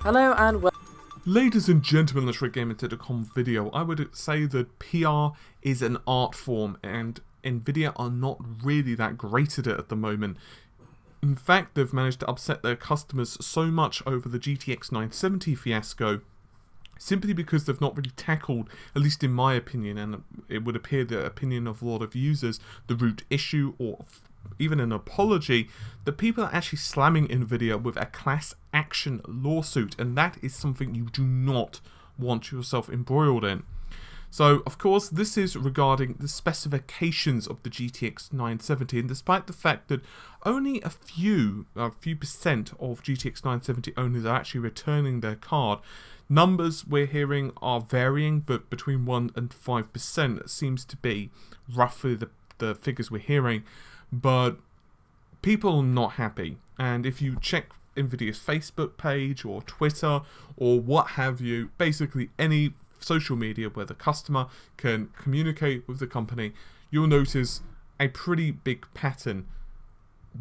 Hello and welcome. Ladies and gentlemen, let's RedGamer.com video. I would say that PR is an art form, and Nvidia are not really that great at it at the moment. In fact, they've managed to upset their customers so much over the GTX 970 fiasco, simply because they've not really tackled, at least in my opinion, and it would appear the opinion of a lot of users, the root issue or even an apology, that people are actually slamming Nvidia with a class action lawsuit, and that is something you do not want yourself embroiled in. So, of course, this is regarding the specifications of the GTX 970, and despite the fact that only a few percent of GTX 970 owners are actually returning their card, numbers we're hearing are varying, but between 1 and 5% seems to be roughly the figures we're hearing. But people are not happy, and if you check Nvidia's Facebook page or Twitter or what have you, basically any social media where the customer can communicate with the company, you'll notice a pretty big pattern.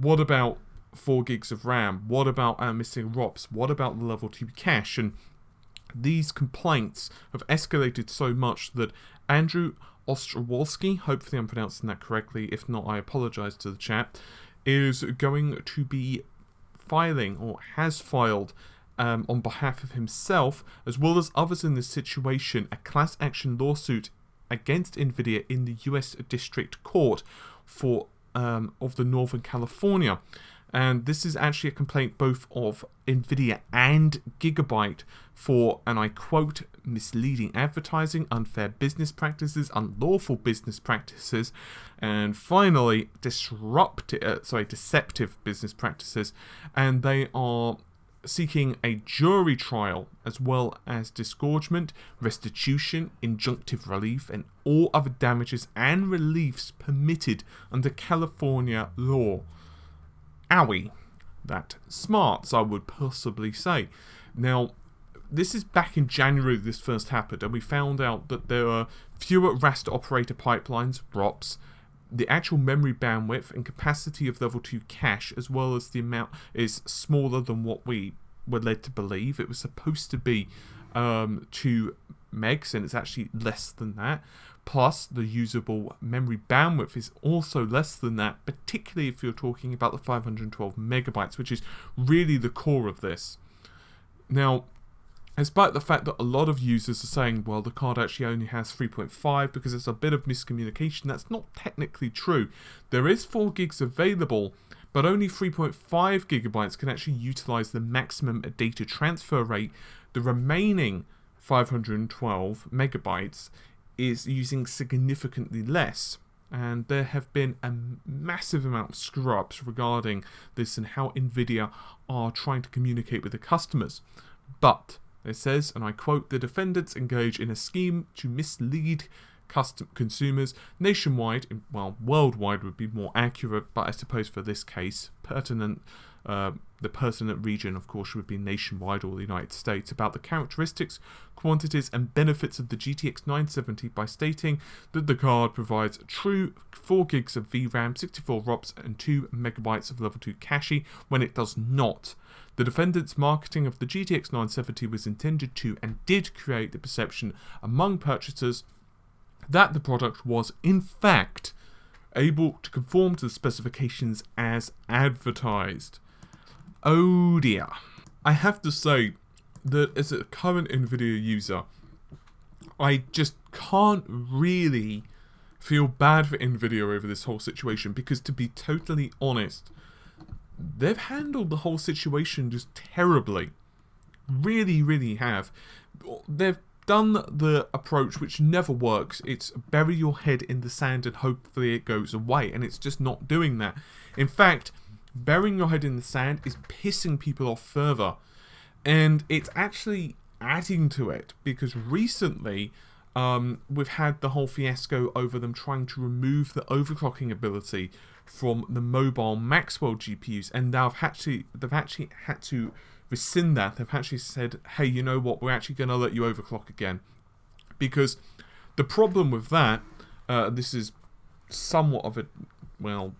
What about 4 gigs of RAM? What about our missing ROPs? What about the level 2 cache? And these complaints have escalated so much that Andrew Ostrowski, hopefully I'm pronouncing that correctly, if not I apologise to the chat, is going to be filing, or has filed, on behalf of himself, as well as others in this situation, a class action lawsuit against Nvidia in the US District Court of the Northern California. And this is actually a complaint both of Nvidia and Gigabyte for, and I quote, misleading advertising, unfair business practices, unlawful business practices, and finally deceptive business practices. And they are seeking a jury trial, as well as disgorgement, restitution, injunctive relief, and all other damages and reliefs permitted under California law. Owie. That smarts, I would possibly say. Now, this is back in January this first happened, and we found out that there are fewer raster operator pipelines, ROPs, the actual memory bandwidth and capacity of level 2 cache, as well as the amount, is smaller than what we were led to believe. It was supposed to be 2 megs, and it's actually less than that. Plus, the usable memory bandwidth is also less than that, particularly if you're talking about the 512 megabytes, which is really the core of this. Now, despite the fact that a lot of users are saying, well, the card actually only has 3.5 because it's a bit of miscommunication, that's not technically true. There is 4 gigs available, but only 3.5 gigabytes can actually utilize the maximum data transfer rate. The remaining 512 megabytes is using significantly less, and there have been a massive amount of screw-ups regarding this and how Nvidia are trying to communicate with the customers. But it says, and I quote, the defendants engage in a scheme to mislead consumers nationwide, well, worldwide would be more accurate, but I suppose for this case, the pertinent region, of course, would be nationwide or the United States, about the characteristics, quantities, and benefits of the GTX 970 by stating that the card provides true 4 gigs of VRAM, 64 ROPs, and 2 megabytes of level 2 cache, when it does not. The defendant's marketing of the GTX 970 was intended to, and did create the perception among purchasers that the product was, in fact, able to conform to the specifications as advertised. Oh dear. I have to say that as a current Nvidia user, I just can't really feel bad for Nvidia over this whole situation, because to be totally honest, they've handled the whole situation just terribly. Really, really have. They've done the approach which never works. It's bury your head in the sand and hopefully it goes away, and it's just not doing that. In fact, burying your head in the sand is pissing people off further, and it's actually adding to it, because recently we've had the whole fiasco over them trying to remove the overclocking ability from the mobile Maxwell GPUs, and they've actually had to rescind that. They've actually said, hey, you know what, we're actually going to let you overclock again, because the problem with that, this is somewhat of a, well,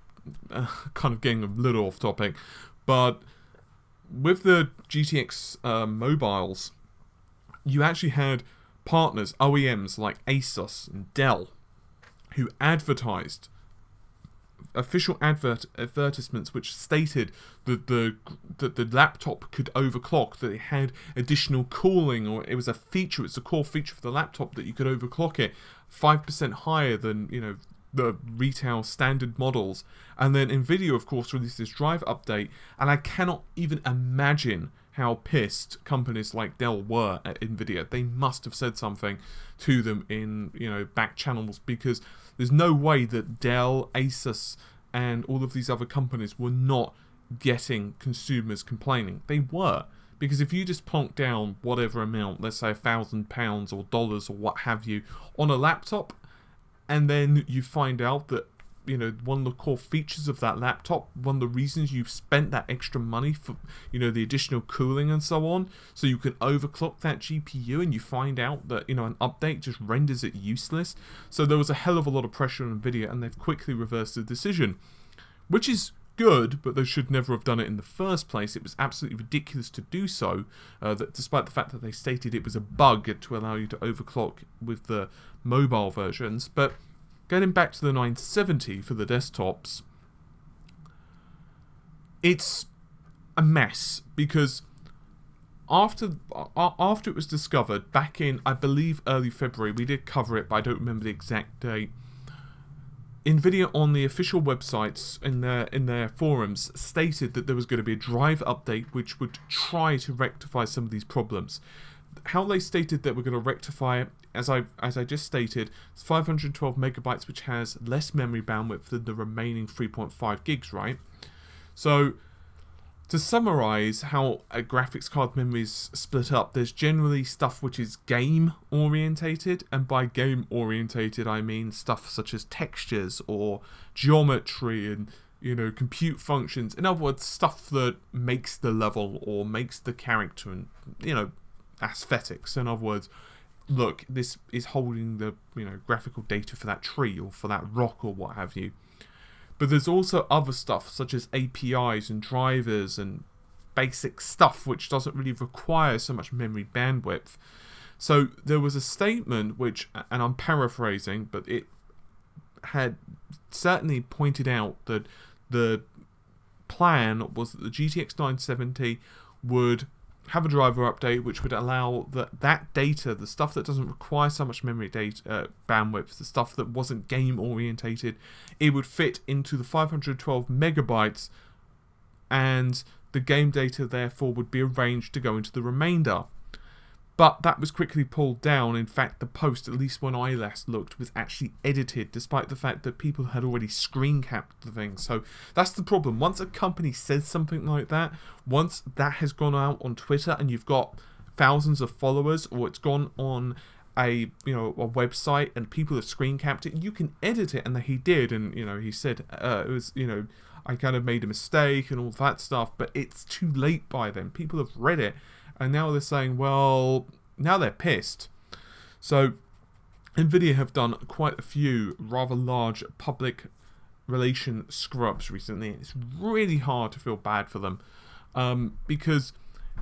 kind of getting a little off topic, but with the GTX mobiles, you actually had partners, OEMs like Asus and Dell, who advertised official advertisements which stated that the laptop could overclock, that it had additional cooling, or it was a feature, it's a core feature of the laptop that you could overclock it 5% higher than, you know, the retail standard models. And then Nvidia, of course, released this drive update, and I cannot even imagine how pissed companies like Dell were at Nvidia. They must have said something to them in, you know, back channels, because there's no way that Dell, Asus, and all of these other companies were not getting consumers complaining. They were. Because if you just plonk down whatever amount, let's say £1,000 or dollars or what have you, on a laptop, and then you find out that, you know, one of the core features of that laptop, one of the reasons you've spent that extra money for, you know, the additional cooling and so on, so you can overclock that GPU, and you find out that, you know, an update just renders it useless. So there was a hell of a lot of pressure on Nvidia, and they've quickly reversed the decision, which is good, but they should never have done it in the first place. It was absolutely ridiculous to do so, that despite the fact that they stated it was a bug to allow you to overclock with the mobile versions. But getting back to the 970 for the desktops, it's a mess, because after it was discovered back in, I believe, early February, we did cover it, but I don't remember the exact date. Nvidia on the official websites in their forums stated that there was going to be a drive update which would try to rectify some of these problems. How they stated that we're going to rectify it, as I just stated, it's 512 megabytes, which has less memory bandwidth than the remaining 3.5 gigs, right? So, to summarize how a graphics card memory is split up, there's generally stuff which is game orientated, and by game orientated I mean stuff such as textures or geometry and, you know, compute functions. In other words, stuff that makes the level or makes the character, and, you know, aesthetics. In other words, look, this is holding the, you know, graphical data for that tree or for that rock or what have you. But there's also other stuff such as APIs and drivers and basic stuff which doesn't really require so much memory bandwidth. So there was a statement which, and I'm paraphrasing, but it had certainly pointed out that the plan was that the GTX 970 would have a driver update which would allow that data, the stuff that doesn't require so much memory data bandwidth, the stuff that wasn't game orientated, it would fit into the 512 megabytes, and the game data therefore would be arranged to go into the remainder. But that was quickly pulled down. In fact, the post, at least when I last looked, was actually edited, despite the fact that people had already screen capped the thing. So that's the problem. Once a company says something like that, once that has gone out on Twitter and you've got thousands of followers, or it's gone on a website and people have screen capped it, you can edit it. And he did, and he said it was, I kind of made a mistake and all that stuff, but it's too late by then. People have read it. And now they're saying, well, now they're pissed. So, Nvidia have done quite a few rather large public relation scrubs recently. It's really hard to feel bad for them. Because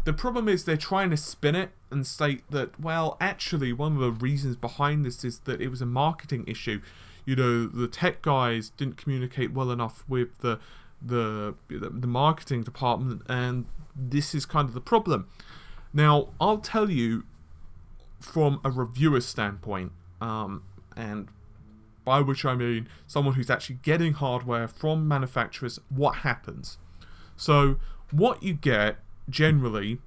the problem is they're trying to spin it and state that, well, actually, one of the reasons behind this is that it was a marketing issue. The tech guys didn't communicate well enough with the marketing department, and this is kind of the problem. Now, I'll tell you from a reviewer's standpoint, and by which I mean someone who's actually getting hardware from manufacturers, what happens. So, what you get, generally,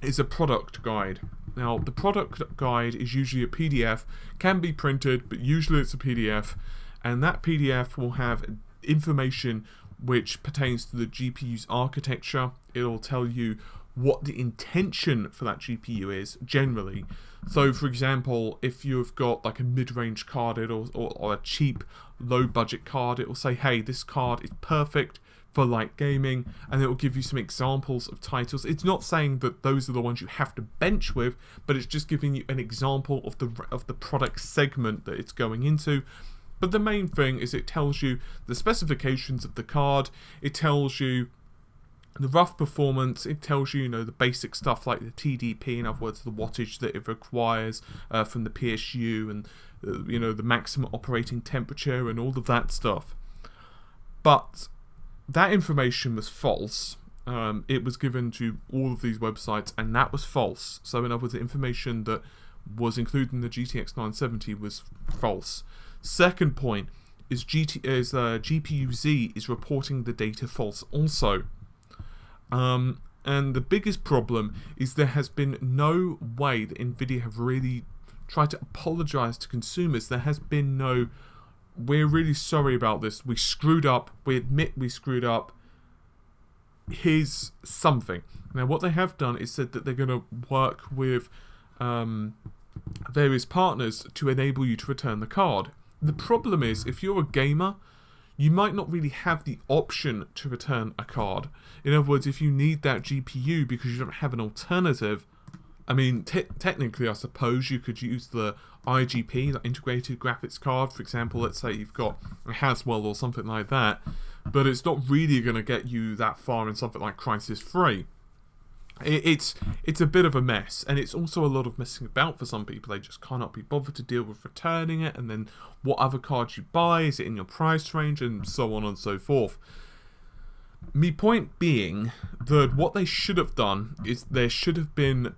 is a product guide. Now, the product guide is usually a PDF, can be printed, but usually it's a PDF, and that PDF will have information which pertains to the GPU's architecture. It'll tell you what the intention for that GPU is, generally. So, for example, if you've got like a mid-range card or a cheap, low-budget card, it will say, hey, this card is perfect for light gaming, and it will give you some examples of titles. It's not saying that those are the ones you have to bench with, but it's just giving you an example of the product segment that it's going into. But the main thing is it tells you the specifications of the card, it tells you The rough performance, it tells you, the basic stuff like the TDP, in other words, the wattage that it requires from the PSU, and the maximum operating temperature and all of that stuff. But that information was false. It was given to all of these websites, and that was false. So in other words, the information that was included in the GTX 970 was false. Second point is GPU-Z is reporting the data false also. And the biggest problem is there has been no way that Nvidia have really tried to apologize to consumers. There has been no, we're really sorry about this, we screwed up, we admit we screwed up, here's something. Now what they have done is said that they're going to work with various partners to enable you to return the card. The problem is, if you're a gamer, you might not really have the option to return a card. In other words, if you need that GPU because you don't have an alternative, I mean, technically, I suppose you could use the IGP, the integrated graphics card. For example, let's say you've got a Haswell or something like that, but it's not really going to get you that far in something like Crysis 3. It's a bit of a mess, and it's also a lot of messing about for some people. They just cannot be bothered to deal with returning it, and then what other cards you buy, is it in your price range, and so on and so forth. My point being that what they should have done is there should have been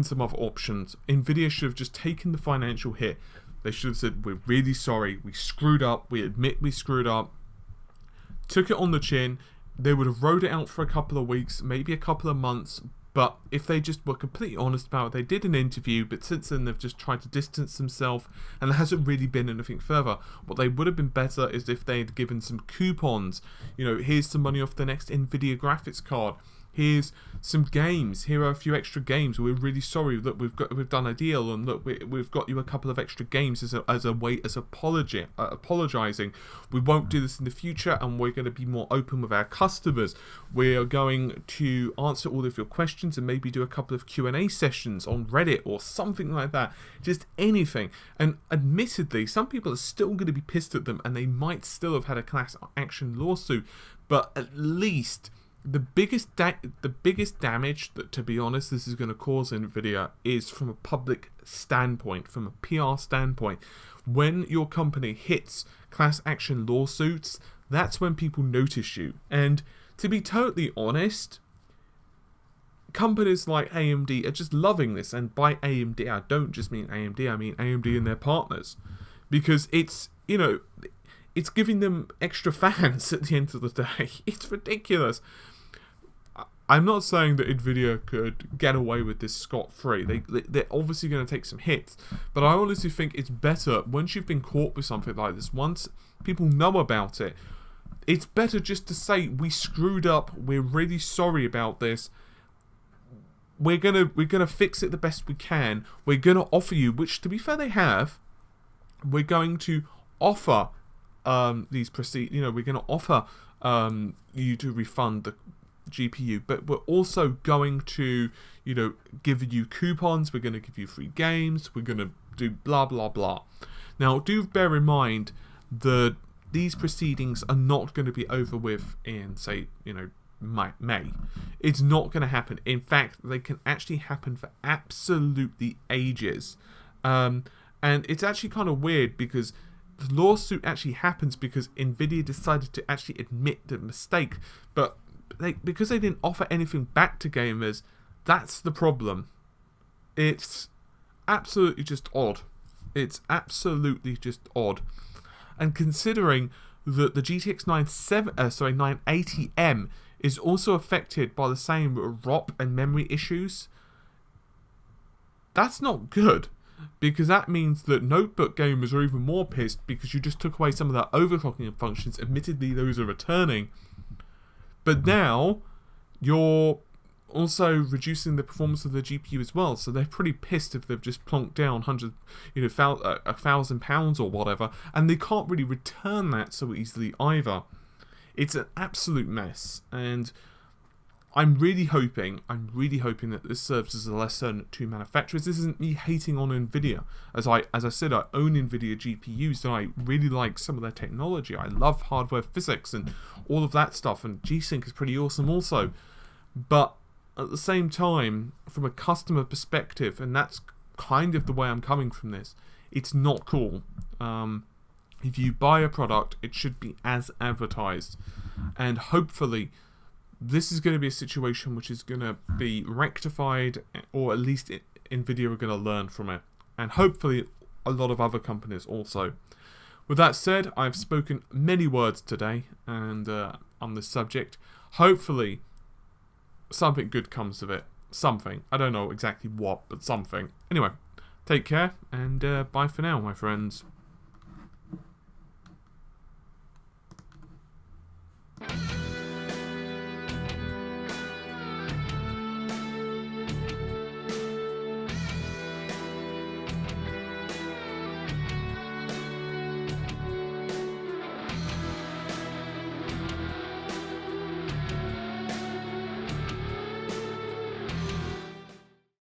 some other options. Nvidia should have just taken the financial hit. They should have said, we're really sorry, we screwed up, we admit we screwed up, took it on the chin. They would have rode it out for a couple of weeks, maybe a couple of months, but if they just were completely honest about it, they did an interview, but since then they've just tried to distance themselves, and there hasn't really been anything further. What they would have been better is if they had given some coupons. Here's some money off the next Nvidia graphics card. Here's some games. Here are a few extra games. We're really sorry that we've done a deal, and look, we've got you a couple of extra games as a way as apologizing. We won't do this in the future, and we're going to be more open with our customers. We're going to answer all of your questions and maybe do a couple of Q&A sessions on Reddit or something like that. Just anything. And admittedly, some people are still going to be pissed at them, and they might still have had a class action lawsuit, but at least the biggest damage that, to be honest, this is going to cause Nvidia is from a public standpoint, from a PR standpoint. When your company hits class action lawsuits, that's when people notice you. And to be totally honest, companies like AMD are just loving this. And by AMD, I don't just mean AMD, I mean AMD and their partners. Because it's giving them extra fans at the end of the day. It's ridiculous. I'm not saying that Nvidia could get away with this scot-free. They're obviously going to take some hits. But I honestly think it's better, once you've been caught with something like this, once people know about it, it's better just to say, we screwed up, we're really sorry about this, we're gonna fix it the best we can, we're going to offer you, which to be fair they have, we're going to offer we're going to offer you to refund the GPU, but we're also going to give you coupons, we're going to give you free games, we're going to do blah blah blah. Now do bear in mind that these proceedings are not going to be over with in, say, May. It's not going to happen. In fact, they can actually happen for absolutely ages. And it's actually kind of weird because the lawsuit actually happens because Nvidia decided to actually admit the mistake, but because they didn't offer anything back to gamers, that's the problem. It's absolutely just odd. It's absolutely just odd. And considering that the GTX 980M is also affected by the same ROP and memory issues, that's not good. Because that means that notebook gamers are even more pissed because you just took away some of their overclocking functions. Admittedly, those are returning. But now, you're also reducing the performance of the GPU as well. So they're pretty pissed if they've just plonked down £1,000 or whatever. And they can't really return that so easily either. It's an absolute mess. And I'm really hoping that this serves as a lesson to manufacturers. This isn't me hating on Nvidia. As I said, I own Nvidia GPUs and I really like some of their technology. I love hardware physics and all of that stuff, and G-Sync is pretty awesome also. But at the same time, from a customer perspective, and that's kind of the way I'm coming from this, it's not cool. If you buy a product, it should be as advertised. And hopefully this is going to be a situation which is going to be rectified, or at least Nvidia are going to learn from it. And hopefully a lot of other companies also. With that said, I've spoken many words today and on this subject. Hopefully something good comes of it. Something. I don't know exactly what, but something. Anyway, take care and bye for now, my friends.